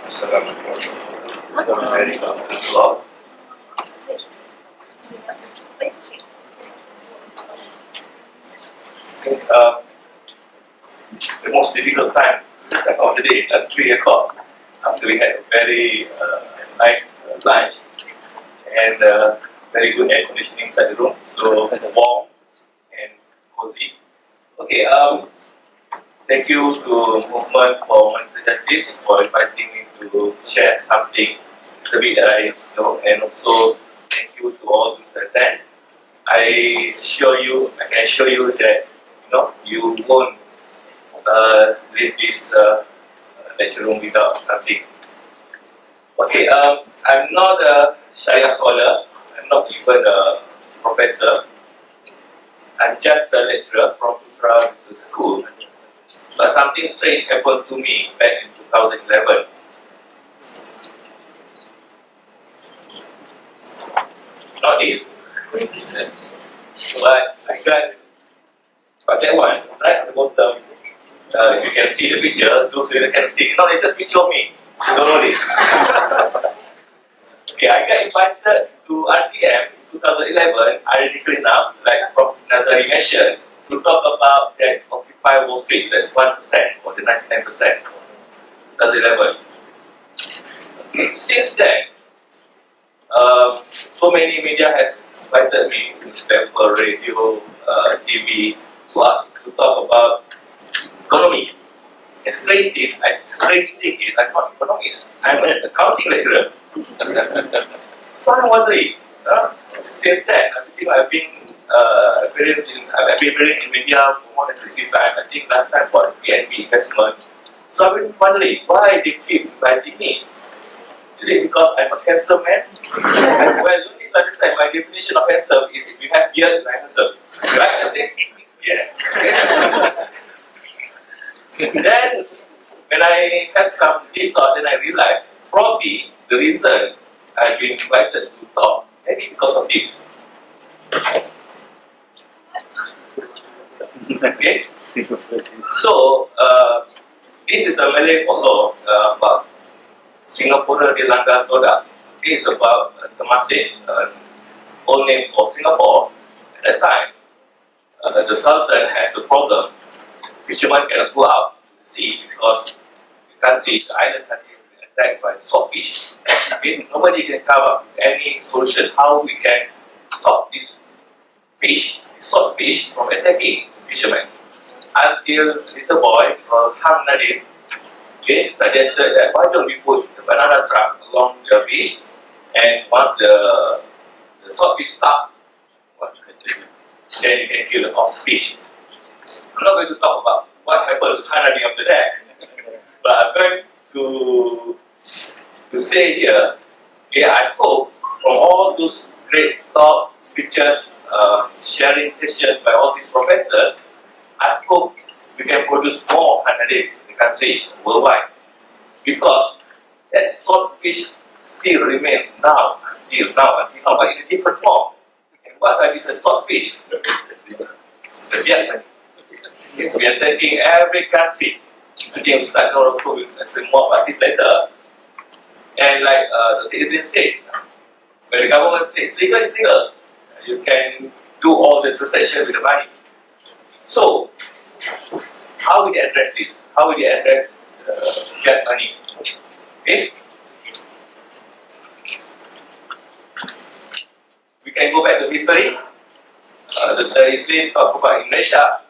The most difficult time of the day at 3 o'clock, after we had a very nice lunch and very good air conditioning inside the room, so warm and cozy. Okay, thank you to Movement for Monetary Justice for inviting me to share something a bit that I know, and also thank you to all who attend. I can assure you that you won't leave this lecture room without something. Okay, I'm not a Sharia scholar. I'm not even a professor. I'm just a lecturer from Putra Business School. But something strange happened to me back in 2011. Not this. But I got project one right at the bottom. If you can see the picture, those who can see. No, it's just a picture of me. You don't know this. Okay, I got invited to RTM in 2011, ironically enough, like Prof. Nazari mentioned, to talk about that Occupy Wall Street, that's 1% or the 99%. 2011. Okay, since then, so many media has invited me, newspaper, radio, TV, to talk about economy. And strange thing is, I'm not an economist. I'm an accounting lecturer. So I'm wondering, since then, I think I've been appearing in media for more than 60 times. I think last time for PNB investment. So I've been wondering why they keep inviting me. Is it because I'm a handsome man? Well, you need to understand my definition of handsome is if you have beard, you're handsome. Right? Understand? Yes. Then, when I had some deep thought, then I realized probably the reason I've been invited to talk, maybe because of this. Okay? So, this is a Malay folklore about Singapura di Langgar Todak. Okay, it's about Temasek, old name for Singapore. At that time, the Sultan has a problem. Fishermen cannot go out to the sea because the island country has been attacked by swordfish. Okay? Nobody can come up with any solution how we can stop this swordfish from attacking fishermen. Until a little boy called Hang Nadim suggested that why don't we put the banana trunk along the beach, and once the swordfish stop, then you can kill the fish. I'm not going to talk about what happened to Hang Nadim after that, but I'm going to say here, I hope from all those great talk, speeches, sharing sessions by all these professors, I hope we can produce more Hang Nadim in the country, worldwide. Because that swordfish still remains now, but in a different form. And what is a swordfish? It's the Fiat money. Yes, we are taking every country. Again, we start also, we'll explain more about it later. And like the President said, when the government says it's legal, it's legal. You can do all the transactions with the money. So, how will they address this? How will they address fiat money? Okay? We can go back to history. The Islam talk about in Malaysia.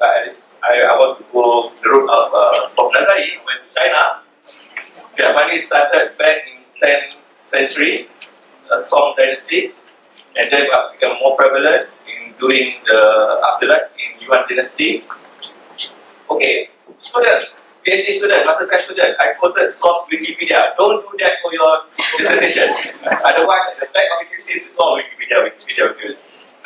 I want to go the route of Prof. Nazari, went to China. Fiat money started back in 10th century, Song dynasty, and then became more prevalent during the after that in Yuan dynasty. Okay, student, PhD student, master science student, I quoted source Wikipedia. Don't do that for your dissertation. Otherwise, at the back of it says it's all Wikipedia.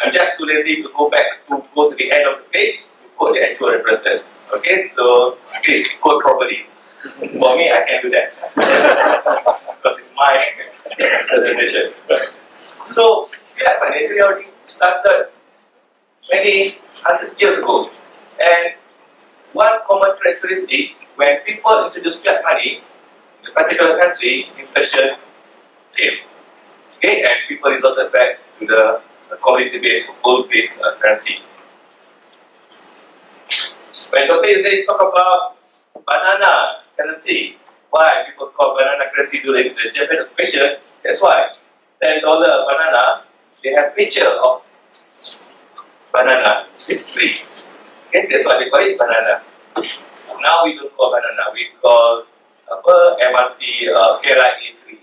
I'm just too lazy to go to the end of the page to quote the actual references. Okay, so please quote properly. For me, I can do that because it's my presentation. So, fiat money actually already started many hundred years ago, and one common characteristic when people introduce fiat money, the particular country, inflation came. Okay, and people resorted back to the commodity-based, gold-based currency. When Dr. Ismail talk about banana currency, why people call banana currency during the Japan occupation? That's why $10 banana, they have picture of banana tree. Okay, that's why they call it banana. Now we don't call banana, we call MRT KLIA tree,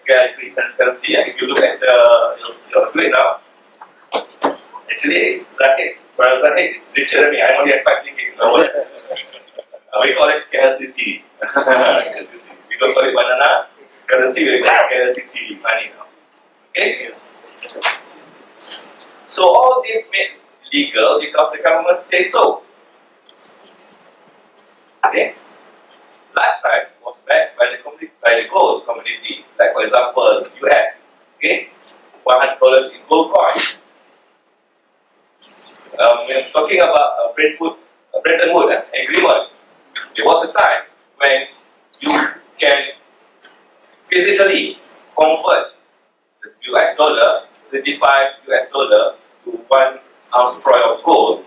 KLIA tree currency. If you look at your tweet now, actually Zahid, Brother Zahid is richer than me. I'm only at 5 thinking. We call it KLCC. We don't call it banana currency, we call it KLCC money now. Okay? So all this made legal because the government says so. Okay? Last time was backed by the gold community, like for example US. Okay? $100 in gold coin. When talking about Bretton Woods agreement, there was a time when you can physically convert the US dollar, 35 US dollar to 1 ounce troy of gold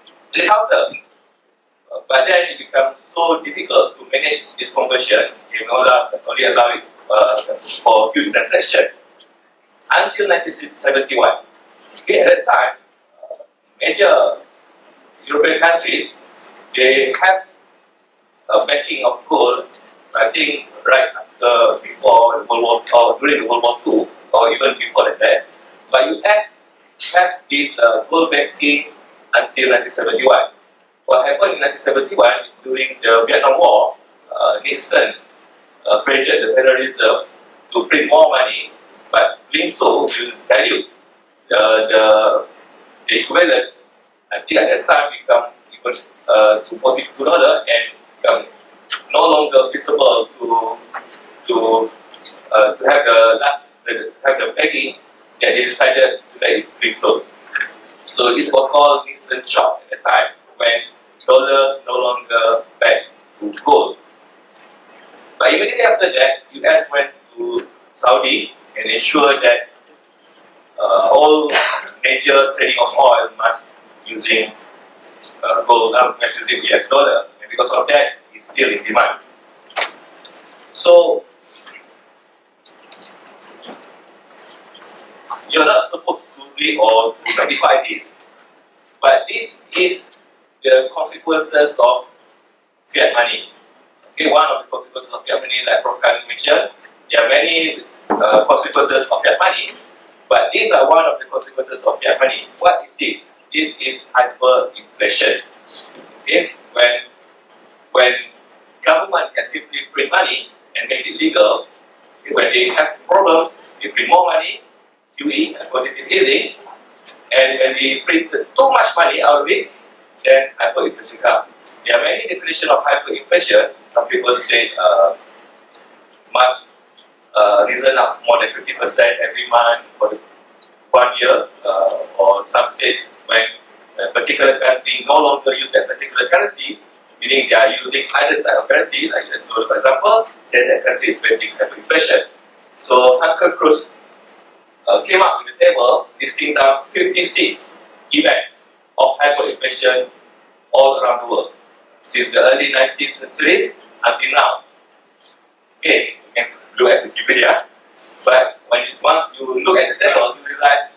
to the counter. But then it becomes so difficult to manage this conversion. You only allow it for huge transaction until 1971. Okay, at that time, major European countries, they have a backing of gold. I think right after, before the World War, or during the World War II, or even before that. But US have this gold backing until 1971. What happened in 1971 is during the Vietnam War, Nixon pressured the Federal Reserve to print more money, but doing so will dilute the equivalent until at that time become even $242 and become no longer feasible to have the pegging that they decided to let it free flow. So this was called Nixon shock at the time when dollar no longer back to gold. But immediately after that, US went to Saudi and ensured that all major trading of oil must using gold, must using US dollar, and because of that, it's still in demand. So you're not supposed to read or modify this, but this is the consequences of fiat money. Okay, one of the consequences of fiat money, like Prof. Khan mentioned, there are many consequences of fiat money, but these are one of the consequences of fiat money. What is this? This is hyperinflation. Okay, when government can simply print money and make it legal, okay, when they have problems, they print more money, QE, quantitative easing, and when we print too much money out of it, then hyperinflation comes. There are many definitions of hyperinflation. Some people say must reason up more than 50% every month for the 1 year, or some say when a particular country no longer use that particular currency, meaning they are using other type of currency, like US dollar for example, then that country is facing hyperinflation. So Hunter Cruz came up with a table listing down 56 events of hyperinflation all around the world since the early 19th century until now. Okay, you can look at Wikipedia, but once you look at the table, you realize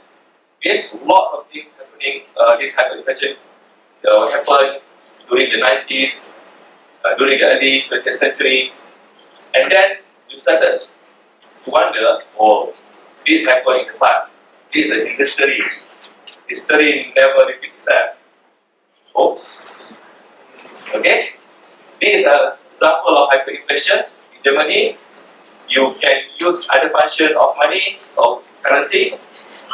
there's lots of things happening. This hyperinflation happened during the 90s, during the early 20th century, and then you started to wonder, oh, this happened in the past. This is in history. History never repeats itself. Oops. Okay? This is an example of hyperinflation. In Germany, you can use other function of money or currency.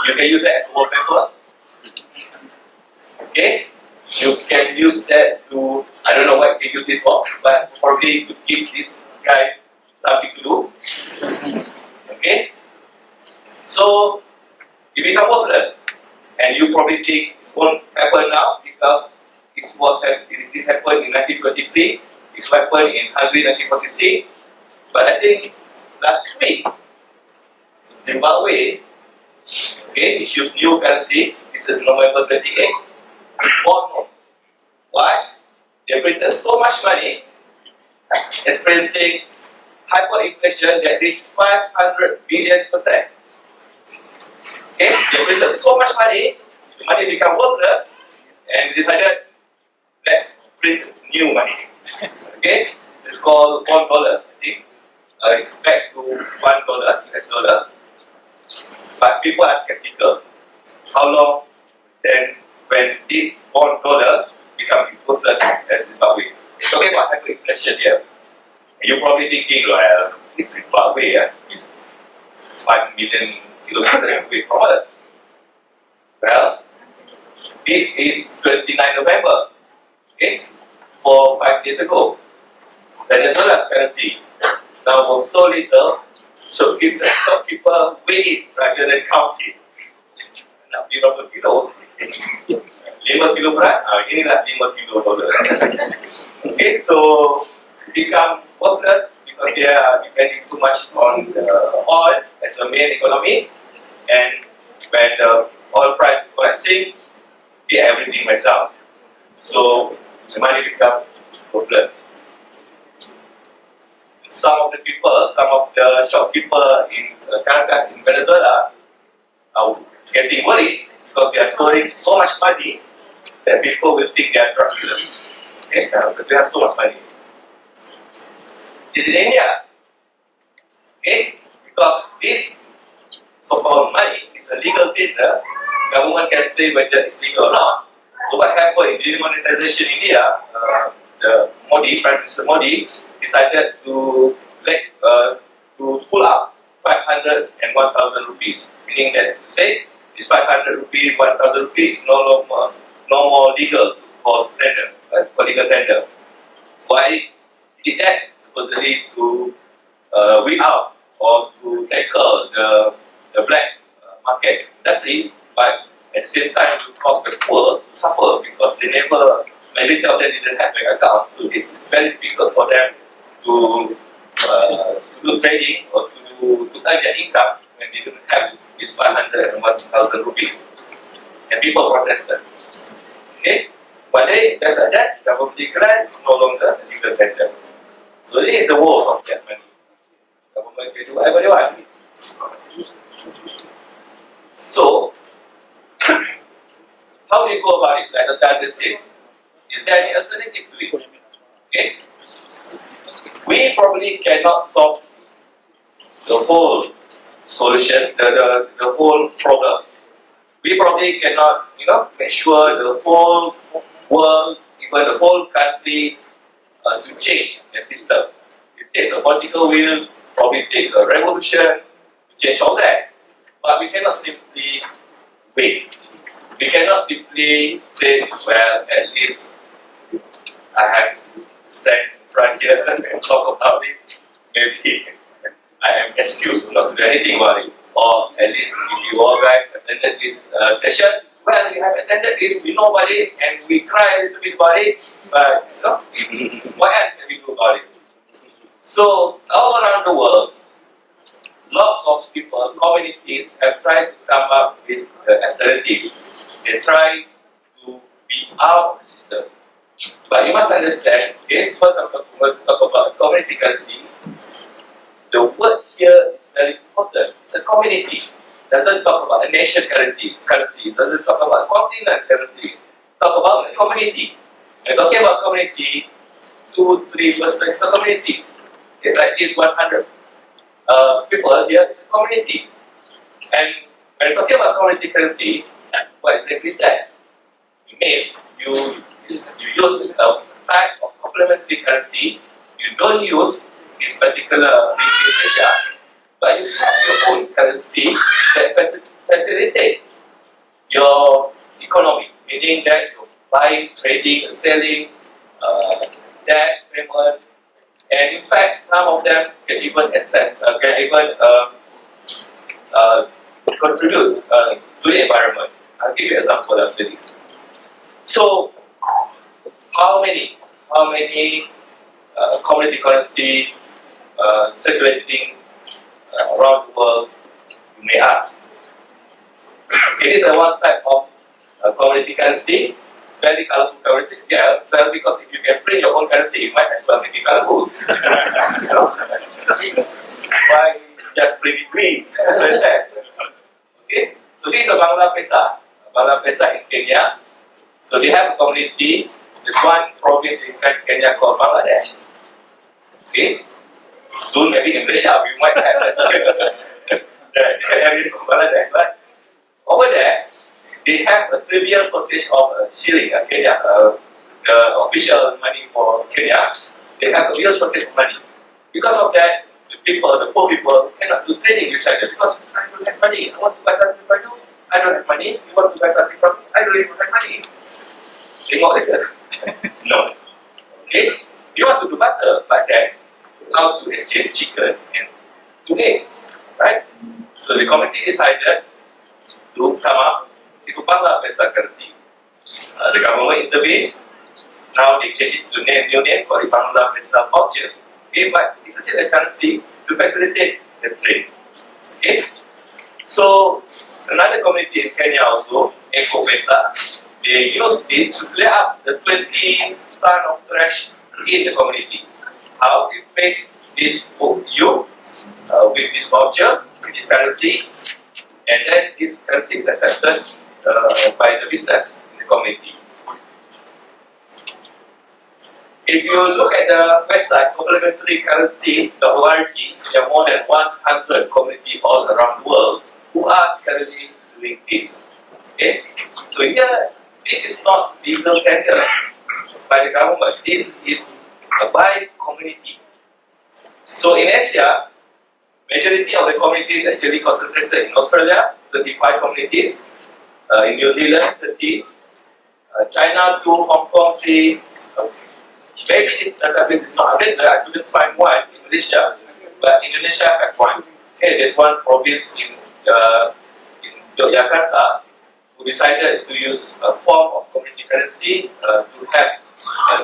You can use that as wallpaper. Okay? You can use that to, I don't know what you can use this for, but probably to give this guy something to do. Okay? So, it becomes worthless. And you probably think it won't happen now because this happened in 1923, this happened in Hungary in 1946. But I think last week, Zimbabwe, okay, issues new currency. This is November 28. Bond notes. Why? They printed so much money, experiencing hyperinflation that reached 500 billion%. Okay, they printed so much money, the money became worthless, and decided let's print new money. Okay, it's called $1. I think it's back to $1 US dollar. But people are skeptical. How long then when this $1 become worthless as Zimbabwe? It's talking about hyperinflation here. You're probably thinking, well, this Zimbabwe is 5 million kilometers away from us. Well, this is 29 November, okay, 5 days ago. Venezuela's currency now worth so little, so keep the shopkeeper weigh it rather than count it. Nak beli berapa kilo? 5 kilo beras, inilah 5 kilo dollar. Okay, so become worthless because they are depending too much on the oil as a main economy, and when the oil price collapsing, everything went down. So the money become worthless. Some of the shopkeepers in Caracas in Venezuela are getting worried because they are storing so much money that people will think they are drug dealers. Okay, because they have so much money. It's in India. Okay, because this so-called money is a legal tender, government can say whether it's legal or not. So what happened in demonetization in India? The Prime Minister Modi decided to pull out 500 and 1,000 rupees, meaning that say this 500 rupees, 1,000 rupees no more legal for tender, for legal tender. Why he did that? Supposedly to weed out or to tackle the black market industry, but at the same time to cause the poor to suffer because they never, majority of them didn't have bank account, so it's very difficult for them to do trading or to earn their income when they don't have this 500 and 1,000 rupees. And people protested. Okay? One day, just like that, government grants no longer a legal tender. So this is the Woes of Fiat money. Government can do whatever they want. So, how do you go about it? Like does it say? Is there any alternative to it? Okay? We probably cannot solve the whole solution, the whole problem. We probably cannot, make sure the whole world, even the whole country, to change their system. It takes a political will, probably take a revolution to change all that. But we cannot simply wait. We cannot simply say, well, at least I have to stand in front here and talk about it. Maybe I am excused not to do anything about it. Or at least if you all guys attended this session, well, we have attended this, we know about it, and we cry a little bit about it, but what else can we do about it? So, all around the world, lots of people, communities have tried to come up with alternatives. They try to be out of the system. But you must understand, okay, first I'm going to talk about community currency. The word here is very important. It's a community. It doesn't talk about a nation currency. It doesn't talk about continent currency. Talk about a community. And talking about community, 2-3% is a community. Okay, like this 100 people here is a community. And when talking about community currency, what exactly is that? It means you use a type of complementary currency. You don't use this particular Malaysia, but you have your own currency that facilitate your economy, meaning that you buy, trading, selling, debt, payment, and in fact, some of them can even contribute to the environment. I'll give you an example after this. So, how many community currency circulating around the world, you may ask. Okay, this is one type of commodity currency, very colorful currency. Yeah, well, because if you can print your own currency, you might as well make it colorful. You know? Why just print it green like that? Okay, so this is a Bangla Pesa in Kenya. So they have a community. There's one province in Kenya called Bangladesh. Okay, soon maybe in Malaysia we might have the area of Bangladesh, but over there they have a severe shortage of shilling. Kenya, the official money for Kenya, they have a real shortage of money. Because of that, the poor people cannot do trading with each other because I don't have money. I want to buy something from you. I don't have money. You want to buy something from me? I don't even have money. Tengok later. No. Okay? You want to do butter, but then how to exchange chicken and 2 eggs, right? So the committee decided to come up with a Bangla Pesa currency. The government intervened. Now they changed it to new name called the Bangla Pesa voucher. Okay, but it's still a currency to facilitate the trade. Okay, so another community in Kenya also, Eco Pesa, they use this to clear up the 20 ton of trash in the community. How they pay this youth with this voucher, with this currency, and then this currency is accepted by the business in the community. If you look at the website complementarycurrency.org, there are more than 100 communities all around the world who are currently doing this. Okay, so here this is not legal tender by the government. This is by community. So in Asia, majority of the communities actually concentrated in Australia, 35 communities, in New Zealand, 30, China 2, Hong Kong 3. Maybe this database is not updated. I couldn't find one in Malaysia, but Indonesia had one. Okay, there's one province in Yogyakarta who decided to use a form of community currency to help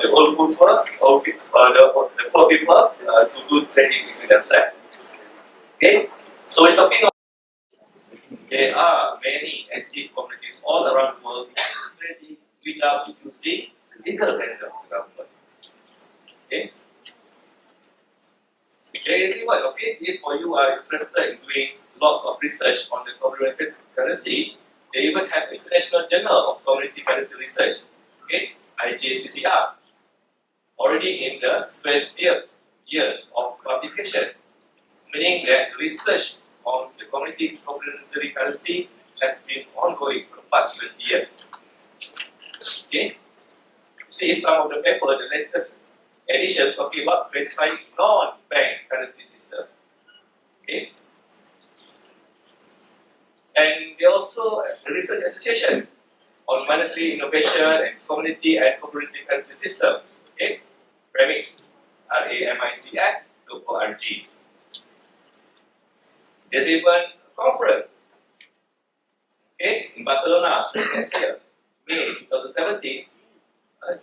the old people, the poor people to do trading between themselves. Okay, so we're talking about there are many active communities all around the world trading without using legal tender of the government. Okay. Okay, everyone, okay, this for you are interested in doing lots of research on the complementary currency. They even have International Journal of Community Currency Research, okay, IJCCR, already in the 20th years of publication, meaning that research on the community complementary currency has been ongoing for the past 20 years. Okay, see some of the paper, the latest edition talking about specifying non-bank currency system. Okay, and they also the Research Association on Monetary Innovation and Community and Complementary Currency System. Okay, RAMICS, RAMICS.org. There's even a conference, okay, in Barcelona next year, May 2017,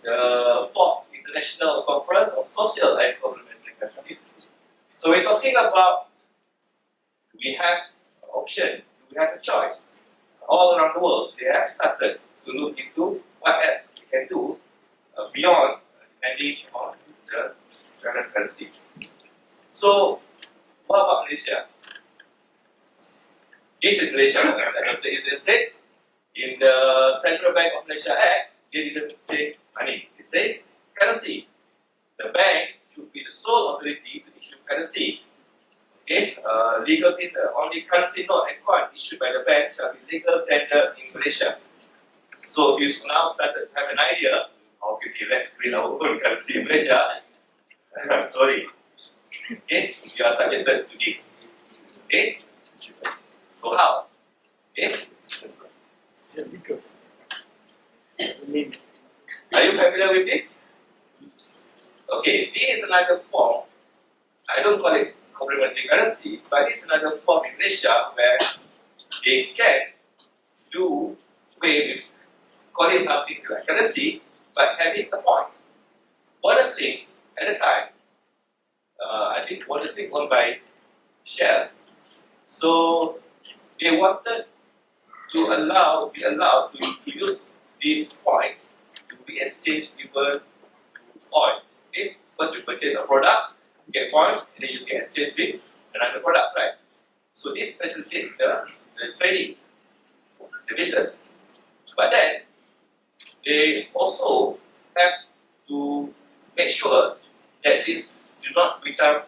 the 4th International Conference of Social and Complementary Currencies. So we're talking about we have an option, we have a choice. All around the world, they have started to look into what else we can do beyond depending on the current currency. So, what about Malaysia? This is Malaysia, like Dr. Idris said. In the Central Bank of Malaysia Act, they didn't say money, they say currency. The bank should be the sole authority to issue currency. Okay, legal tender, only currency note and coin issued by the bank shall be legal tender in Malaysia. So if you now started to have an idea, okay, let's create our own currency in Malaysia. Sorry. Okay, you are subjected to this. Okay, so how? Okay. Are you familiar with this? Okay, this is another form. I don't call it complementary currency, but it's another form in Malaysia where they can do away with calling something like currency, but having the points. Bonus things at the time, I think honestly owned by Shell. So they wanted to be allowed to use this point to be exchanged even to oil. Okay? First you purchase a product, you get points, and then you can exchange with another product, right? So this facilitates the trading, the business. But then they also have to make sure that this do not become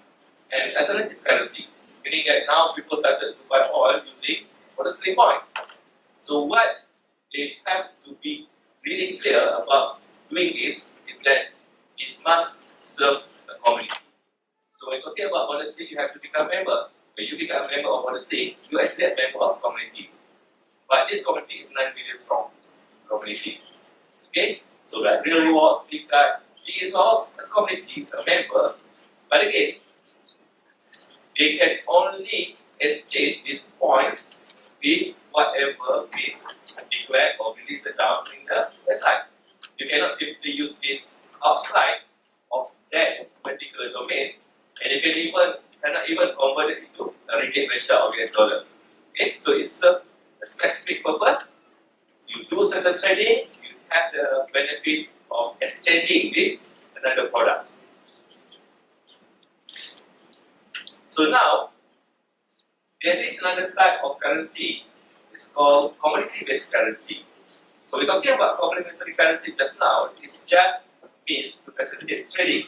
an alternative currency, meaning that now people started to buy oil using honestly points. So what they have to be really clear about doing this is that it must serve the community. So when talking about honestly, you have to become a member. When you become a member of honestly, you actually a member of community. But this community is 9 million strong community. Okay? So that real rewards, big card, it is all a community, a member. But again, they can only exchange these points with whatever we declare or we listed down in the website. You cannot simply use this outside of that particular domain, and you cannot even convert it into a ringgit Malaysia or US dollar. Okay, so it's a specific purpose. You do certain trading, you have the benefit of exchanging with another product. So now, there is another type of currency. It's called commodity-based currency. So we're talking about complementary currency just now. It's just meant to facilitate trading.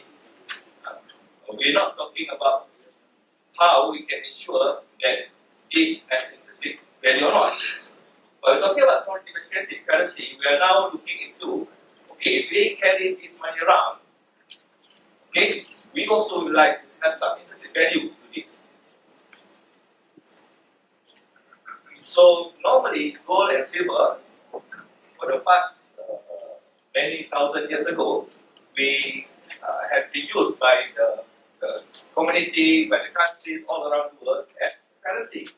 We're not talking about how we can ensure that this has intrinsic value or not. But we're talking about commodity-based currency. We are now looking into, okay, if we carry this money around, okay, we also would like to have some intrinsic value to this. So normally, gold and silver, for the past many thousand years ago, we have been used by the community, by the countries all around the world as currency.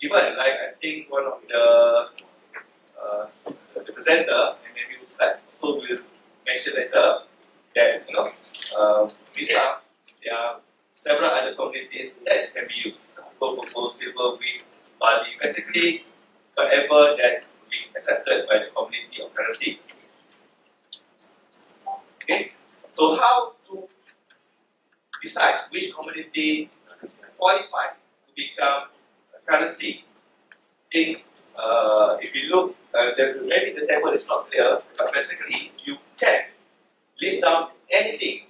Even like I think one of the presenter, and maybe Ustad also will mention later that Islam, there are several other communities that can be used. Gold, silver, wheat, barley, basically whatever that be accepted by the community of currency. Okay, so how to decide which commodity qualify to become a currency? I think if you look, maybe the table is not clear, but basically you can list down anything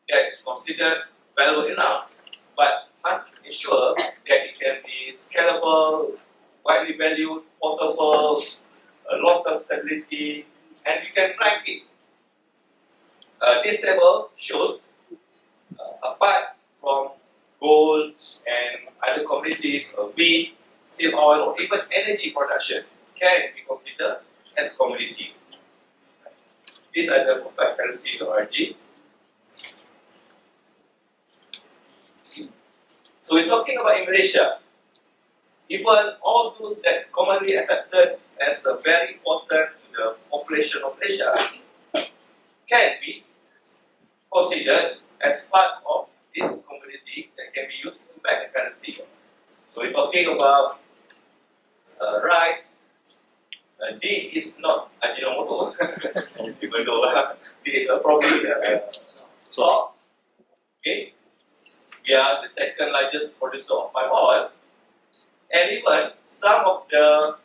that is considered valuable enough, but must ensure that it can be scalable, widely valued, portable, long-term stability, and you can rank it. This table shows, apart from gold and other commodities, wheat, seal oil, or even energy production can be considered as commodities. These are the perfect currency.org. So we're talking about in Malaysia. Even all those that commonly accepted as very important to the population of Malaysia can be considered as part of this commodity that can be used to back a currency. So we're talking about rice. This is not Ajinomoto, even though this is probably salt. Okay, we are the second largest producer of palm oil, and even some of the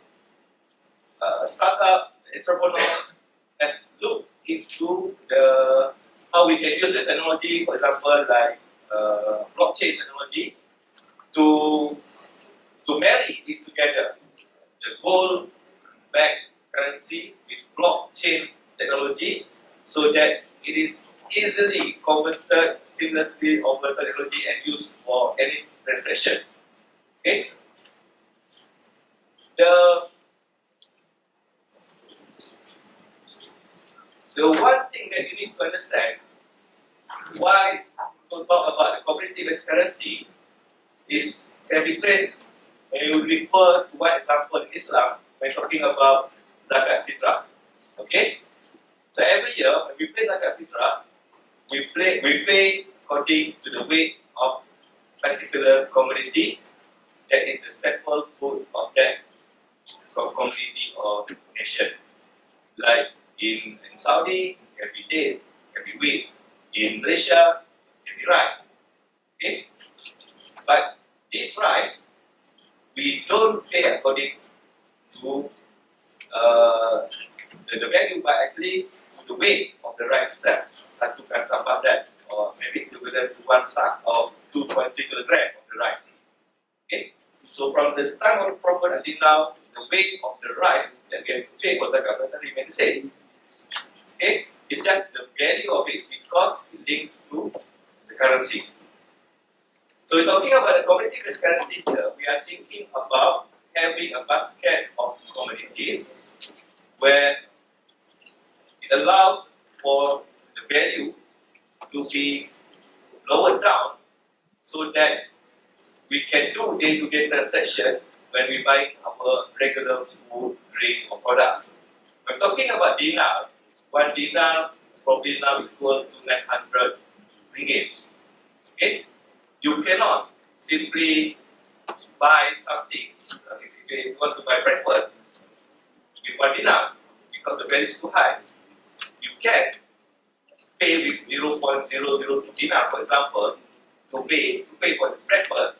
startup entrepreneurs has looked into how we can use the technology, for example, like blockchain technology, to marry these together, the gold-backed currency with blockchain technology, so that it is easily converted seamlessly over technology and used for any transaction. Okay. The one thing that you need to understand why we talk about the commodity-based currency can be traced when you refer to one example in Islam when talking about zakat fitrah. Okay? So every year when we pay zakat fitrah, we pay according to the weight of particular commodity that is the staple food of that community or nation. Like in Saudi, it can be dates, it can be wheat. In Malaysia, it can be rice. Okay? But this rice, we don't pay according to the value, but actually the weight of the rice itself. Satukan tambah that, or maybe equivalent to 1 sack or 2.3 kilogram of the rice. Okay? So from the time of the Prophet until now, the weight of the rice that we have to pay for zakat remains the same. Okay? It's just the value of it because it links to the currency. So we're talking about the commodity risk currency here. We are thinking about having a basket of commodities where it allows for the value to be lowered down so that we can do day-to-day transaction when we buy our regular food, drink, or products. We're talking about dinar. 1 dinar probably now equal to 900 ringgit. Okay? You cannot simply buy something. If you want to buy breakfast with 1 dinar because the value is too high. You can pay with 0.002 dinar, for example, to pay for this breakfast,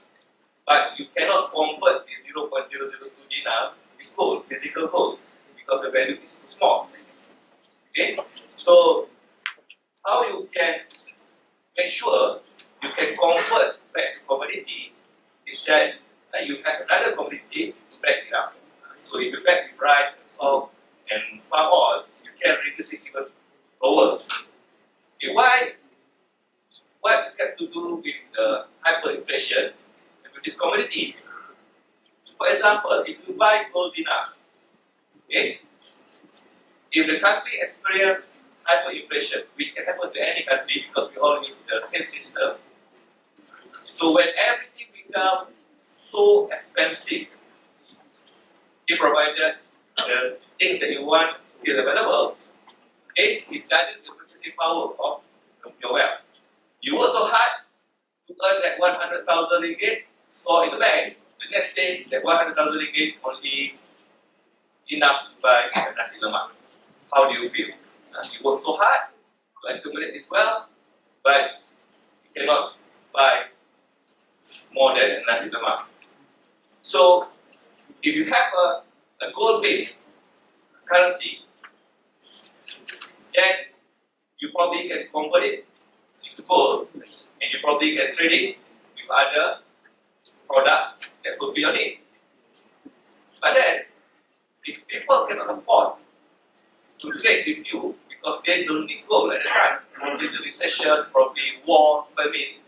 but you cannot convert the 0.002 dinar with gold, physical gold, because the value is too small. Okay? So, how you can make sure you can convert back to commodity is that you have another commodity to back it up. So, if you back with rice and salt and palm oil, you can reduce it even lower. Okay, why? What is got to do with the hyperinflation and with this commodity? For example, if you buy gold dinar, okay, if the country experiences hyperinflation, which can happen to any country because we all use the same system, so when everything becomes so expensive, provided the things that you want still available, okay, it doesn't the purchasing power of your wealth. You work so hard to earn that 100,000 ringgit, store in the bank. The next day, that 100,000 ringgit only enough to buy a nasi lemak. How do you feel? You work so hard to accumulate this wealth, but you cannot buy more than a nasi lemak. So, if you have a gold-based currency, then you probably can convert it into gold, and you probably can trade it with other products that fulfill your need. But then, if people cannot afford to trade with you because they don't need gold at the time, probably the recession, probably war, famine,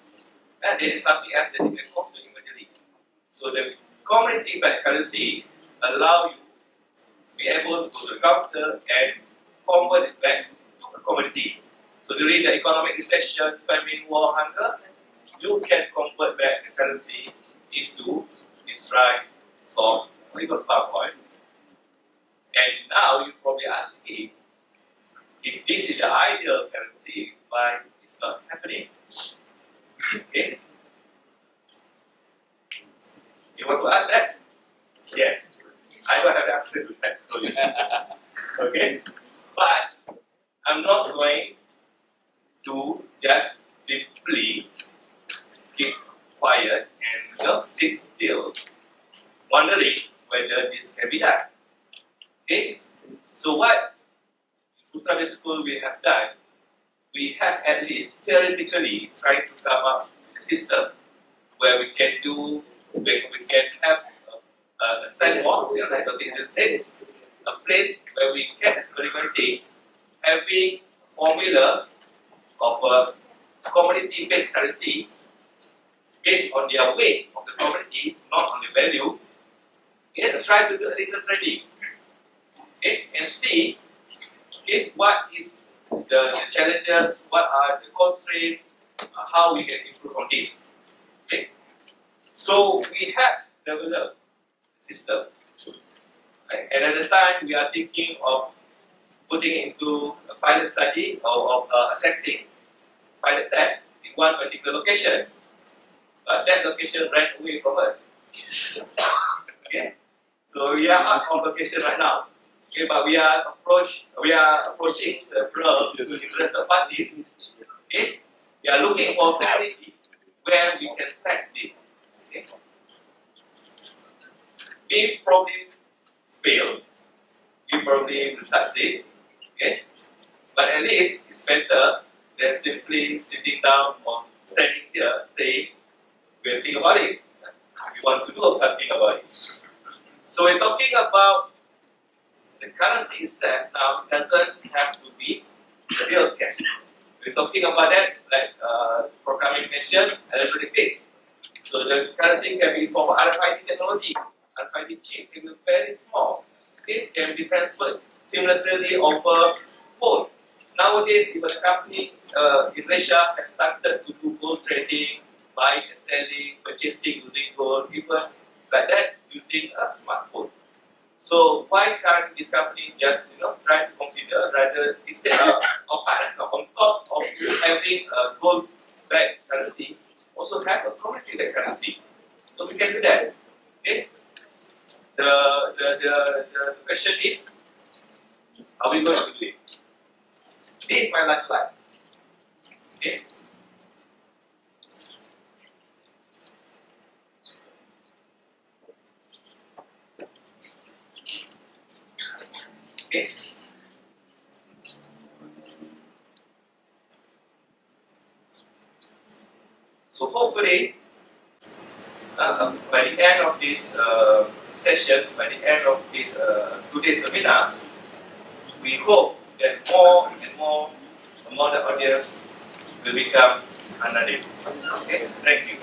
and there is something else that they can consume immediately. So the commodity-backed currency allow you to be able to go to the counter and convert it back to a commodity. So during the economic recession, famine, war, hunger, you can convert back the currency into this rice, salt, or even palm oil. And now you're probably asking if this is the ideal currency, why it's not happening. Okay? You want to ask that? Yes. I don't have the answer to that for you. Okay? But I'm not going to just simply keep quiet and sit still, wondering whether this can be done. Okay? So what Putra School we have done, we have at least theoretically tried to come up with a system where we can do, where we can have a sandbox, like Dr. Izil said, a place where we can experimenting, having a formula of a commodity-based currency based on their weight of the commodity, not on the value, and try to do a little trading. Okay, and see what is the challenges, what are the constraints, how we can improve on this. Okay, so we have developed systems. Right? And at the time, we are thinking of putting it into a pilot study or of testing pilot test in one particular location, but that location ran away from us. Okay, so we are out of location right now. Okay, but we are approaching several interested parties. Okay, we are looking for a community where we can test this. Okay, we probably fail. We probably will succeed. Okay, but at least it's better than simply sitting down or standing here saying we'll think about it. We want to do something about it. So we're talking about the currency itself now. It doesn't have to be real cash. We're talking about that like programming mentioned, electronic base. So the currency can be from RFID technology. RFID chip can be very small. Okay, can be transferred seamlessly over phone. Nowadays, even a company in Malaysia has started to do gold trading, buying and selling, purchasing using gold, even like that using a smartphone. So why can't this company just try to consider rather instead of on top of having a gold-backed currency, also have a commodity-backed currency. So we can do that. Okay. The question is, are we going to do it? This is my last slide. Okay. Okay. So hopefully, by the end of this session, by the end of this today's seminar, we hope that more and more among the audience will become analytic. Okay, thank you.